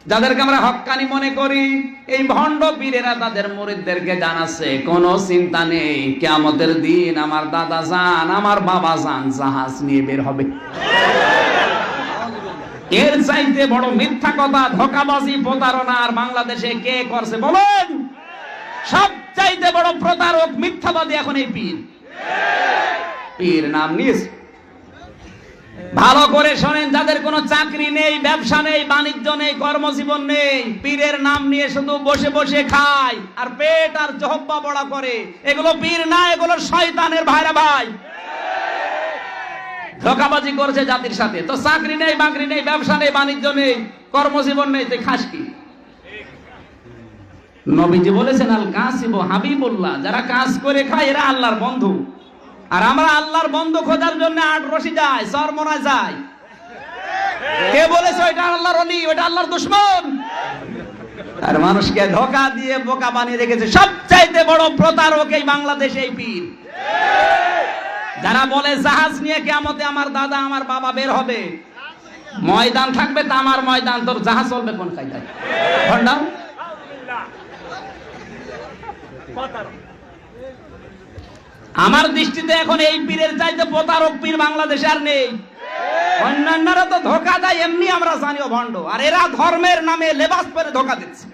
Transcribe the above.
যাদেরকে আমরা হক্কানি মনে করি, এই ভণ্ড পীরেরা তাদের মুরিদদেরকে জানাচ্ছে কোনো চিন্তা নেই, কিয়ামতের দিন আমার দাদা জান আমার বাবা জান জাহাজ নিয়ে বের হবে। এর চাইতে বড় মিথ্যা কথা, ধোঁকাবাজি, প্রতারণা আর বাংলাদেশে কে করছে বলেন? সব চাইতে বড় প্রতারক মিথ্যাবাদী এখন এই পীর। পীর নাম নিস ভালো করে শোনেন, যাদের কোনো চাকরি নেই, ব্যবসা নেই, বাণিজ্য নেই, কর্মজীবন নেই, পীরের নাম নিয়ে শুধু বসে বসে খায় আর পেট আর জহব্বা বড়া করে, এগুলো পীর না, এগুলো শয়তানের ভাইরা ভাই। ধোঁকাবাজি করছে জাতির সাথে। তো চাকরি নেই, বাকরি নেই, ব্যবসা নেই, বাণিজ্য নেই, কর্মজীবন নেই, তুই খাস কি? নবীজি বলেছেন আল কাসিব হাবিবুল্লাহ, যারা কাজ করে খায় এরা আল্লাহর বন্ধু। আর আমরা আল্লাহর বন্ধু খোঁজার জন্য আটরশি যাই, চরমনায় যাই। কে বলেছে ওইটা আল্লাহর ওলি, ওইটা আল্লাহর দুশমন? আর মানুষকে ধোঁকা দিয়ে বোকা বানিয়ে রেখেছে। সবচাইতে বড় প্রতারক এই বাংলাদেশে এই পীর। যারা বলে জাহাজ নিয়ে কিয়ামতে আমার দাদা আমার বাবা বের হবে, ময়দান থাকবে তামার ময়দান, তোর জাহাজ চলবে কোন কায়দায়? ভণ্ডা। আমার দৃষ্টিতে এখন এই পীরের চাইতে প্রতারক পীর বাংলাদেশে আর নেই। অন্যান্যরা তো ধোঁকা দেয় এমনি আমরা জানিও ভণ্ড, আর এরা ধর্মের নামে লেবাস পরে ধোঁকা দিচ্ছে।